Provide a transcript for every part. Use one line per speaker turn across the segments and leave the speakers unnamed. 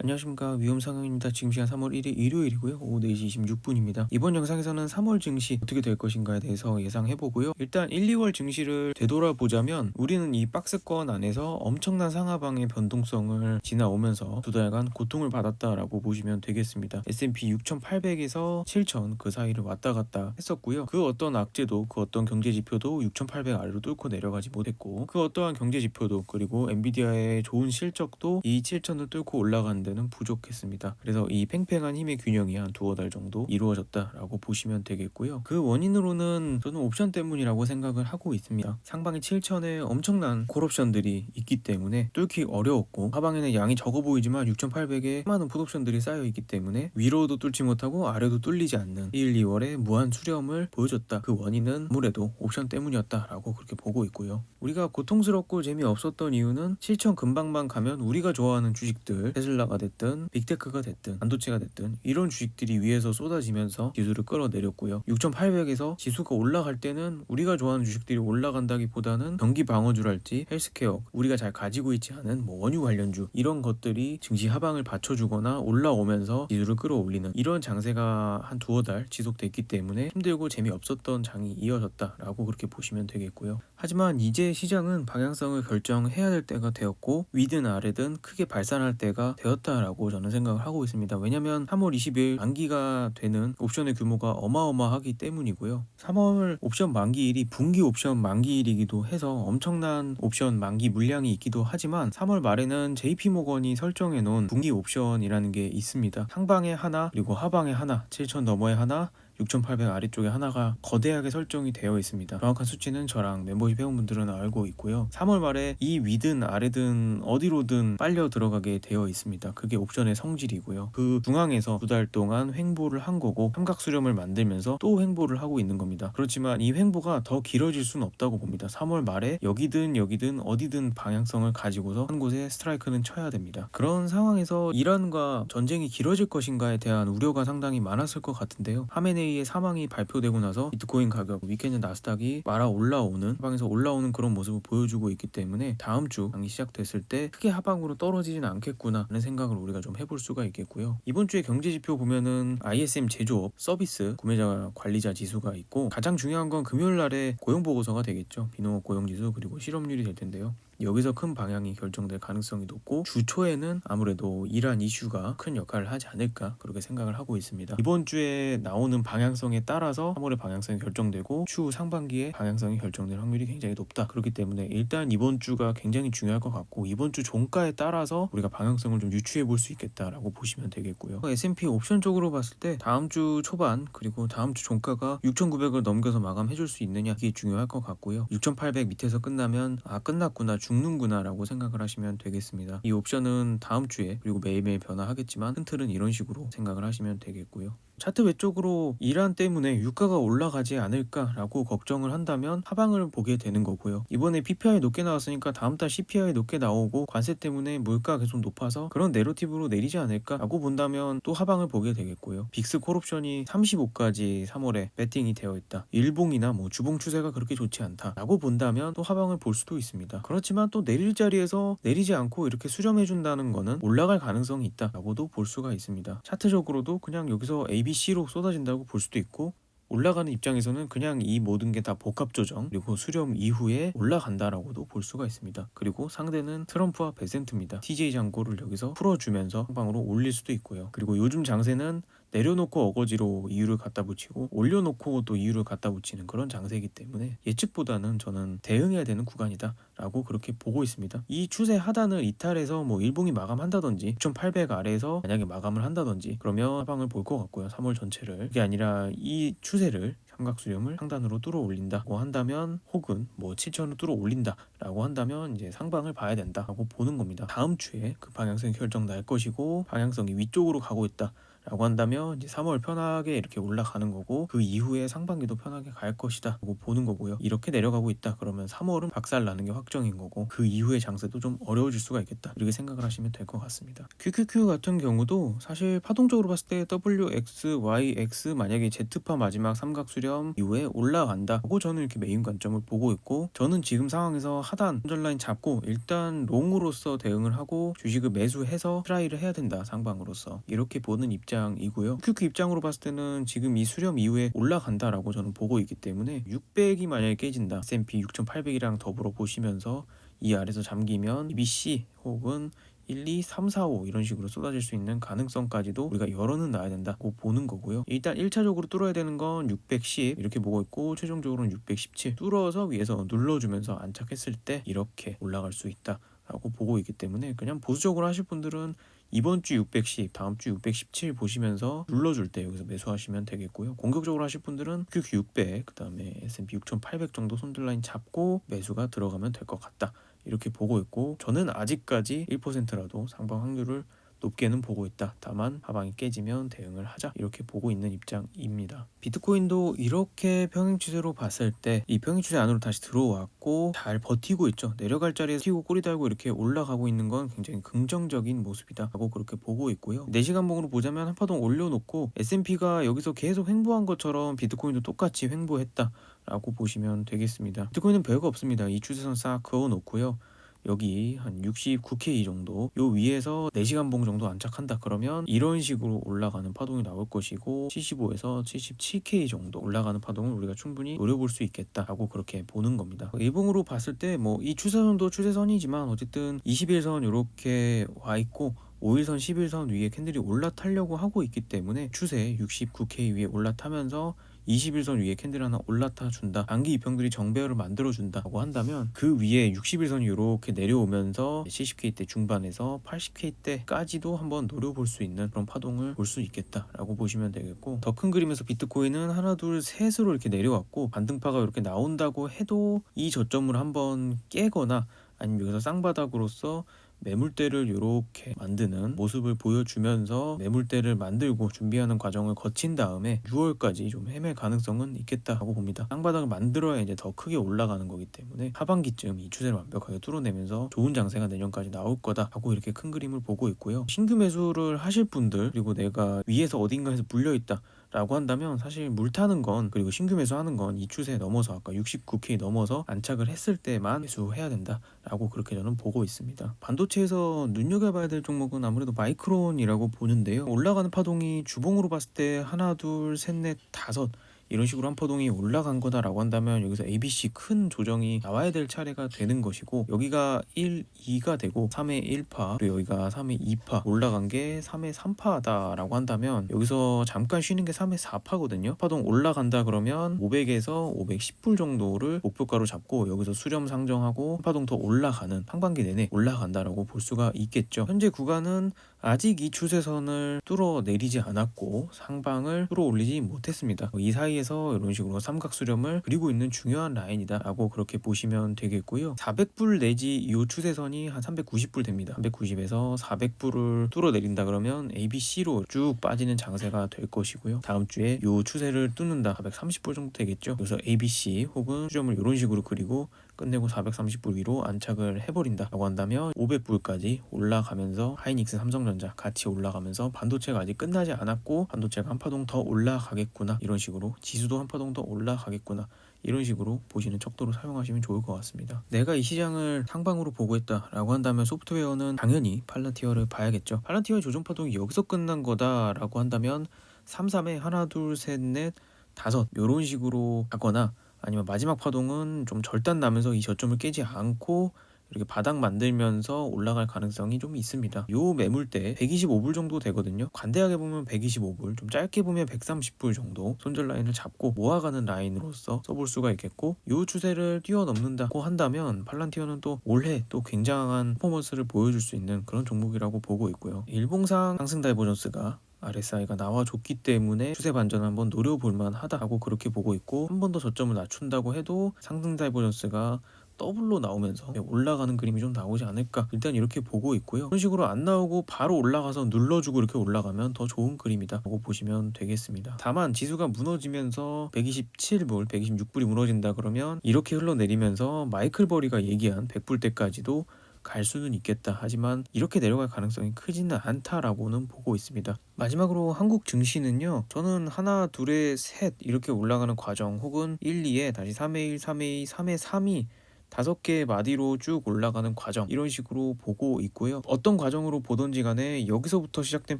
안녕하십니까, 위험상황입니다. 지금 시간 3월 1일 일요일이고요. 오후 4시 26분입니다. 이번 영상에서는 3월 증시 어떻게 될 것인가에 대해서 예상해보고요. 일단 1, 2월 증시를 되돌아보자면 우리는 이 박스권 안에서 엄청난 상하방의 변동성을 지나오면서 두 달간 고통을 받았다라고 보시면 되겠습니다. S&P 6,800에서 7,000 그 사이를 왔다 갔다 했었고요. 그 어떤 악재도, 그 어떤 경제지표도 6,800 아래로 뚫고 내려가지 못했고, 그 어떠한 경제지표도, 그리고 엔비디아의 좋은 실적도 이 7,000을 뚫고 올라가는 데는 부족했습니다. 그래서 이 팽팽한 힘의 균형이 한 두어 달 정도 이루어졌다라고 보시면 되겠고요. 그 원인으로는 저는 옵션 때문이라고 생각을 하고 있습니다. 상방에 7천에 엄청난 콜옵션들이 있기 때문에 뚫기 어려웠고, 하방에는 양이 적어 보이지만 6,800에 많은 풋옵션들이 쌓여 있기 때문에 위로도 뚫지 못하고 아래도 뚫리지 않는 1, 2월에 무한 수렴을 보여줬다. 그 원인은 아무래도 옵션 때문이었다라고 그렇게 보고 있고요. 우리가 고통스럽고 재미없었던 이유는 7천 근방만 가면 우리가 좋아하는 주식들, 테슬라가 됐든 빅테크가 됐든 반도체가 됐든 이런 주식들이 위에서 쏟아지면서 지수를 끌어내렸고요. 6,800에서 지수가 올라갈 때는 우리가 좋아하는 주식들이 올라간다기보다는 경기 방어주랄지 헬스케어, 우리가 잘 가지고 있지 않은 원유 관련주, 이런 것들이 증시 하방을 받쳐주거나 올라오면서 지수를 끌어올리는 이런 장세가 한 두어 달 지속됐기 때문에 힘들고 재미없었던 장이 이어졌다라고 그렇게 보시면 되겠고요. 하지만 이제 시장은 방향성을 결정해야 될 때가 되었고, 위든 아래든 크게 발산할 때가 되었다라고 저는 생각을 하고 있습니다. 왜냐면 3월 20일 만기가 되는 옵션의 규모가 어마어마하기 때문이고요. 3월 옵션 만기일이 분기 옵션 만기일이기도 해서 엄청난 옵션 만기 물량이 있기도 하지만, 3월 말에는 JP모건이 설정해 놓은 분기 옵션이라는 게 있습니다. 상방에 하나, 그리고 하방에 하나, 7천 너머에 하나, 6,800 아래쪽에 하나가 거대하게 설정이 되어 있습니다. 정확한 수치는 저랑 멤버십 회원분들은 알고 있고요. 3월 말에 이 위든 아래든 어디로든 빨려 들어가게 되어 있습니다. 그게 옵션의 성질이고요. 그 중앙에서 두 달 동안 횡보를 한 거고, 삼각수렴을 만들면서 또 횡보를 하고 있는 겁니다. 그렇지만 이 횡보가 더 길어질 수는 없다고 봅니다. 3월 말에 여기든 어디든 방향성을 가지고서 한 곳에 스트라이크는 쳐야 됩니다. 그런 상황에서 이란과 전쟁이 길어질 것인가에 대한 우려가 상당히 많았을 것 같은데요. 하메네이의 사망이 발표되고 나서 비트코인 가격, 위켄드 나스닥이 말아 올라오는, 하방에서 올라오는 그런 모습을 보여주고 있기 때문에 다음 주 장이 시작됐을 때 크게 하방으로 떨어지진 않겠구나 하는 생각을 우리가 좀 해볼 수가 있겠고요. 이번 주에 경제지표 보면은 ISM 제조업 서비스 구매자 관리자 지수가 있고, 가장 중요한 건 금요일 날에 고용보고서가 되겠죠. 비농업 고용지수, 그리고 실업률이 될 텐데요. 여기서 큰 방향이 결정될 가능성이 높고, 주 초에는 아무래도 이란 이슈가 큰 역할을 하지 않을까 그렇게 생각을 하고 있습니다. 이번 주에 나오는 방향성에 따라서 3월의 방향성이 결정되고, 추후 상반기에 방향성이 결정될 확률이 굉장히 높다. 그렇기 때문에 일단 이번 주가 굉장히 중요할 것 같고, 이번 주 종가에 따라서 우리가 방향성을 좀 유추해 볼 수 있겠다라고 보시면 되겠고요. S&P 옵션 쪽으로 봤을 때 다음 주 초반 그리고 다음 주 종가가 6,900을 넘겨서 마감해 줄 수 있느냐, 이게 중요할 것 같고요. 6,800 밑에서 끝나면 끝났구나, 죽는구나 라고 생각을 하시면 되겠습니다. 이 옵션은 다음 주에, 그리고 매일매일 변화하겠지만 큰 틀은 이런 식으로 생각을 하시면 되겠고요. 차트 외적으로 이란 때문에 유가가 올라가지 않을까라고 걱정을 한다면 하방을 보게 되는 거고요. 이번에 PPI 높게 나왔으니까 다음 달 CPI 높게 나오고, 관세 때문에 물가 계속 높아서 그런 내러티브로 내리지 않을까라고 본다면 또 하방을 보게 되겠고요. 빅스 콜옵션이 35까지 3월에 배팅이 되어 있다, 일봉이나 주봉 추세가 그렇게 좋지 않다라고 본다면 또 하방을 볼 수도 있습니다. 그렇지만 또 내릴 자리에서 내리지 않고 이렇게 수렴해준다는 거는 올라갈 가능성이 있다라고도 볼 수가 있습니다. 차트적으로도 그냥 여기서 ABC로 쏟아진다고 볼 수도 있고, 올라가는 입장에서는 그냥 이 모든 게 다 복합 조정 그리고 수렴 이후에 올라간다라고도 볼 수가 있습니다. 그리고 상대는 트럼프와 베센트입니다. TJ 잔고를 여기서 풀어주면서 상방으로 올릴 수도 있고요. 그리고 요즘 장세는 내려놓고 어거지로 이유를 갖다 붙이고, 올려놓고 또 이유를 갖다 붙이는 그런 장세이기 때문에 예측보다는 저는 대응해야 되는 구간이다 라고 그렇게 보고 있습니다. 이 추세 하단을 이탈해서 일봉이 마감한다든지 6,800 아래에서 만약에 마감을 한다든지 그러면 하방을 볼 것 같고요. 3월 전체를. 그게 아니라 이 추세를, 삼각수렴을 상단으로 뚫어 올린다고 한다면, 혹은 7천을 뚫어 올린다라고 한다면 이제 상방을 봐야 된다라고 보는 겁니다. 다음 주에 그 방향성이 결정 날 것이고, 방향성이 위쪽으로 가고 있다 라고 한다면 이제 3월 편하게 이렇게 올라가는 거고 그 이후에 상반기도 편하게 갈 것이다 라고 보는 거고요. 이렇게 내려가고 있다 그러면 3월은 박살나는 게 확정인 거고 그 이후의 장세도 좀 어려워질 수가 있겠다 이렇게 생각을 하시면 될 것 같습니다. QQQ 같은 경우도 사실 파동적으로 봤을 때 WXYX 만약에 Z파 마지막 삼각 수렴 이후에 올라간다 하고 저는 이렇게 메인 관점을 보고 있고, 저는 지금 상황에서 하단 손절라인 잡고 일단 롱으로서 대응을 하고 주식을 매수해서 트라이를 해야 된다 상방으로서 이렇게 보는 입장이고요. QQ 입장으로 봤을 때는 지금 이 수렴 이후에 올라간다라고 저는 보고 있기 때문에 600이 만약에 깨진다, S&P 6800이랑 더불어 보시면서 이 아래서 잠기면 BBC 혹은 1, 2, 3, 4, 5 이런 식으로 쏟아질 수 있는 가능성까지도 우리가 열어는 놔야 된다고 보는 거고요. 일단 1차적으로 뚫어야 되는 건 610 이렇게 보고 있고, 최종적으로는 617 뚫어서 위에서 눌러주면서 안착했을 때 이렇게 올라갈 수 있다 라고 보고 있기 때문에 그냥 보수적으로 하실 분들은 이번 주 610, 다음 주 617 보시면서 눌러줄 때 여기서 매수하시면 되겠고요. 공격적으로 하실 분들은 QQ 600, 그 다음에 S&P 6800 정도 손절 라인 잡고 매수가 들어가면 될 것 같다 이렇게 보고 있고, 저는 아직까지 1%라도 상방 확률을 높게는 보고 있다. 다만 하방이 깨지면 대응을 하자 이렇게 보고 있는 입장입니다. 비트코인도 이렇게 평행 추세로 봤을 때 이 평행 추세 안으로 다시 들어왔고 잘 버티고 있죠. 내려갈 자리에서 튀고 꼬리 달고 이렇게 올라가고 있는 건 굉장히 긍정적인 모습이다 라고 그렇게 보고 있고요. 4시간봉으로 보자면 한파동 올려놓고 S&P가 여기서 계속 횡보한 것처럼 비트코인도 똑같이 횡보했다 라고 보시면 되겠습니다. 비트코인은 별거 없습니다. 이 추세선 싹 그어놓고요. 여기 한 69K 정도 요 위에서 4시간 봉 정도 안착한다 그러면 이런 식으로 올라가는 파동이 나올 것이고, 75에서 77K 정도 올라가는 파동을 우리가 충분히 노려볼 수 있겠다라고 그렇게 보는 겁니다. 일봉으로 봤을 때 뭐 이 추세선도 추세선이지만 어쨌든 21선 이렇게 와 있고 5일선 11선 위에 캔들이 올라타려고 하고 있기 때문에 추세 69K 위에 올라타면서 21선 위에 캔들 하나 올라타 준다, 단기 이평들이 정배열을 만들어 준다고 한다면 그 위에 61선이 이렇게 내려오면서 70K대 중반에서 80K대까지도 한번 노려볼 수 있는 그런 파동을 볼 수 있겠다라고 보시면 되겠고, 더 큰 그림에서 비트코인은 하나 둘 셋으로 이렇게 내려왔고 반등파가 이렇게 나온다고 해도 이 저점을 한번 깨거나 아니면 여기서 쌍바닥으로서 매물대를 이렇게 만드는 모습을 보여주면서 매물대를 만들고 준비하는 과정을 거친 다음에 6월까지 좀 헤맬 가능성은 있겠다고 봅니다. 쌍바닥을 만들어야 이제 더 크게 올라가는 거기 때문에 하반기쯤 이 추세를 완벽하게 뚫어내면서 좋은 장세가 내년까지 나올 거다 하고 이렇게 큰 그림을 보고 있고요. 신규 매수를 하실 분들, 그리고 내가 위에서 어딘가에서 물려있다 라고 한다면 사실 물 타는 건, 그리고 신규 매수하는 건 이 추세 넘어서 아까 69K 넘어서 안착을 했을 때만 매수해야 된다 라고 그렇게 저는 보고 있습니다. 반도체에서 눈여겨봐야 될 종목은 아무래도 마이크론이라고 보는데요. 올라가는 파동이 주봉으로 봤을 때 하나 둘 셋 넷 다섯 이런 식으로 한 파동이 올라간 거다라고 한다면 여기서 ABC 큰 조정이 나와야 될 차례가 되는 것이고, 여기가 1, 2가 되고 3의 1파 그리고 여기가 3의 2파 올라간 게 3의 3파다라고 한다면 여기서 잠깐 쉬는 게 3의 4파거든요. 파동 올라간다 그러면 500에서 510불 정도를 목표가로 잡고 여기서 수렴 상정하고 한 파동 더 올라가는, 상반기 내내 올라간다라고 볼 수가 있겠죠. 현재 구간은 아직 이 추세선을 뚫어 내리지 않았고 상방을 뚫어 올리지 못했습니다. 이 사이에서 이런 식으로 삼각 수렴을 그리고 있는 중요한 라인이다 라고 그렇게 보시면 되겠고요. 400불 내지 이 추세선이 한 390불 됩니다. 390에서 400불을 뚫어 내린다 그러면 ABC로 쭉 빠지는 장세가 될 것이고요. 다음 주에 이 추세를 뚫는다 430불 정도 되겠죠. 그래서 ABC 혹은 수렴을 이런 식으로 그리고 끝내고 430불 위로 안착을 해버린다 라고 한다면 500불까지 올라가면서 하이닉스, 삼성전자 같이 올라가면서 반도체가 아직 끝나지 않았고 반도체가 한 파동 더 올라가겠구나, 이런 식으로 지수도 한 파동 더 올라가겠구나, 이런 식으로 보시는 척도로 사용하시면 좋을 것 같습니다. 내가 이 시장을 상방으로 보고 있다라고 한다면 소프트웨어는 당연히 팔란티어를 봐야겠죠. 팔란티어의 조정 파동이 여기서 끝난 거다라고 한다면 33에 하나 둘 셋 넷 다섯 이런 식으로 가거나, 아니면 마지막 파동은 좀 절단 나면서 이 저점을 깨지 않고 이렇게 바닥 만들면서 올라갈 가능성이 좀 있습니다. 요 매물대 125불 정도 되거든요. 관대하게 보면 125불, 좀 짧게 보면 130불 정도 손절 라인을 잡고 모아가는 라인으로서 써볼 수가 있겠고, 요 추세를 뛰어넘는다고 한다면 팔란티어는 또 올해 또 굉장한 퍼포먼스를 보여줄 수 있는 그런 종목이라고 보고 있고요. 일봉상 상승 다이버전스가 RSI가 나와줬기 때문에 추세 반전 한번 노려볼 만하다고 그렇게 보고 있고, 한 번 더 저점을 낮춘다고 해도 상승 다이버전스가 더블로 나오면서 올라가는 그림이 좀 나오지 않을까 일단 이렇게 보고 있고요. 이런 식으로 안 나오고 바로 올라가서 눌러주고 이렇게 올라가면 더 좋은 그림이다 라고 보시면 되겠습니다. 다만 지수가 무너지면서 127불 126불이 무너진다 그러면 이렇게 흘러내리면서 마이클 버리가 얘기한 100불 때까지도 갈 수는 있겠다. 하지만 이렇게 내려갈 가능성이 크지는 않다라고는 보고 있습니다. 마지막으로 한국 증시는요. 저는 하나, 둘에 셋 이렇게 올라가는 과정 혹은 1, 2에 다시 3에 1, 3에 2, 3에 3이 5개의 마디로 쭉 올라가는 과정 이런 식으로 보고 있고요. 어떤 과정으로 보던지 간에 여기서부터 시작된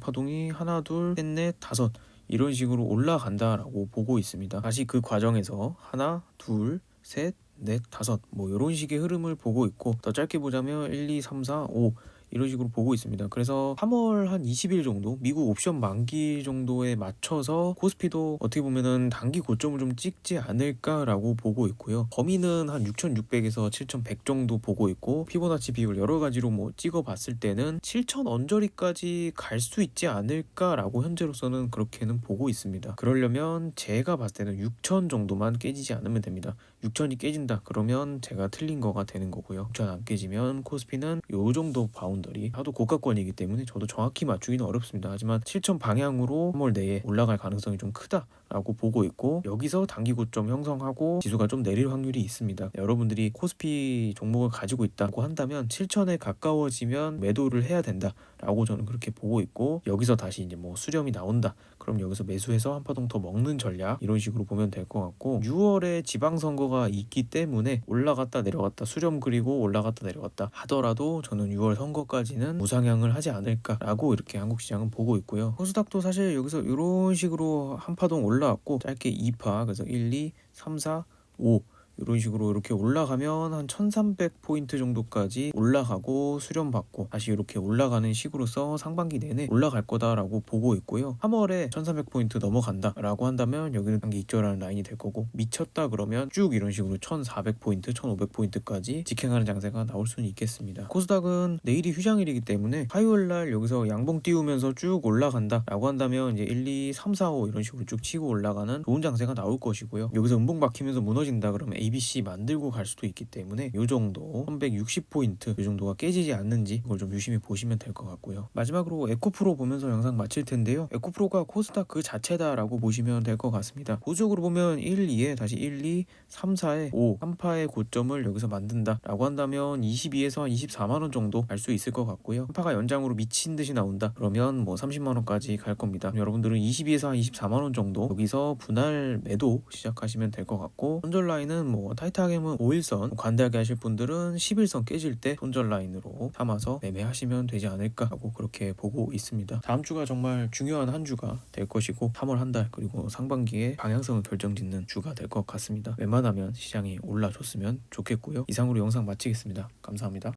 파동이 하나, 둘, 셋, 넷, 다섯 이런 식으로 올라간다라고 보고 있습니다. 다시 그 과정에서 하나, 둘, 셋, 넷, 다섯 뭐 이런 식의 흐름을 보고 있고 더 짧게 보자면 1, 2, 3, 4, 5 이런 식으로 보고 있습니다. 그래서 3월 한 20일 정도 미국 옵션 만기 정도에 맞춰서 코스피도 어떻게 보면은 단기 고점을 좀 찍지 않을까라고 보고 있고요. 범위는 한 6,600에서 7,100 정도 보고 있고 피보나치 비율 여러 가지로 뭐 찍어봤을 때는 7,000 언저리까지 갈 수 있지 않을까라고 현재로서는 그렇게는 보고 있습니다. 그러려면 제가 봤을 때는 6,000 정도만 깨지지 않으면 됩니다. 6,000이 깨진다 그러면 제가 틀린 거가 되는 거고요. 6,000 안 깨지면 코스피는 요 정도 바운더리 하도 고가권이기 때문에 저도 정확히 맞추기는 어렵습니다. 하지만 7,000 방향으로 3월 내에 올라갈 가능성이 좀 크다라고 보고 있고 여기서 단기 고점 형성하고 지수가 좀 내릴 확률이 있습니다. 여러분들이 코스피 종목을 가지고 있다고 한다면 7,000에 가까워지면 매도를 해야 된다라고 저는 그렇게 보고 있고 여기서 다시 이제 뭐 수렴이 나온다. 그럼 여기서 매수해서 한 파동 더 먹는 전략 이런 식으로 보면 될 것 같고 6월에 지방선거가 있기 때문에 올라갔다 내려갔다 수렴 그리고 올라갔다 내려갔다 하더라도 저는 6월 선거까지는 무상향을 하지 않을까라고 이렇게 한국 시장은 보고 있고요. 코스닥도 사실 여기서 이런 식으로 한 파동 올라왔고 짧게 2파 그래서 1, 2, 3, 4, 5 이런 식으로 이렇게 올라가면 한 1300포인트 정도까지 올라가고 수렴받고 다시 이렇게 올라가는 식으로서 상반기 내내 올라갈 거다라고 보고 있고요. 3월에 1300포인트 넘어간다 라고 한다면 여기는 단기 익절하는 라인이 될 거고 미쳤다 그러면 쭉 이런 식으로 1400포인트 1500포인트까지 직행하는 장세가 나올 수는 있겠습니다. 코스닥은 내일이 휴장일이기 때문에 화요일날 여기서 양봉 띄우면서 쭉 올라간다 라고 한다면 이제 1, 2, 3, 4, 5 이런 식으로 쭉 치고 올라가는 좋은 장세가 나올 것이고요. 여기서 음봉 박히면서 무너진다 그러면 ABC 만들고 갈 수도 있기 때문에 이 정도 360포인트 이 정도가 깨지지 않는지 그걸 좀 유심히 보시면 될 것 같고요. 마지막으로 에코프로 보면서 영상 마칠 텐데요. 에코프로가 코스닥 그 자체다라고 보시면 될 것 같습니다. 보수적으로 보면 1, 2에 다시 1, 2, 3, 4에 5 3파의 고점을 여기서 만든다라고 한다면 22에서 한 24만원 정도 갈 수 있을 것 같고요. 3파가 연장으로 미친 듯이 나온다 그러면 뭐 30만원까지 갈 겁니다. 여러분들은 22에서 한 24만원 정도 여기서 분할 매도 시작하시면 될 것 같고 손절 라인은 뭐 타이트하게 하면 5일선 관대하게 하실 분들은 11선 깨질 때 손절 라인으로 삼아서 매매하시면 되지 않을까라고 그렇게 보고 있습니다. 다음 주가 정말 중요한 한 주가 될 것이고 3월 한 달 그리고 상반기에 방향성을 결정짓는 주가 될 것 같습니다. 웬만하면 시장이 올라줬으면 좋겠고요. 이상으로 영상 마치겠습니다. 감사합니다.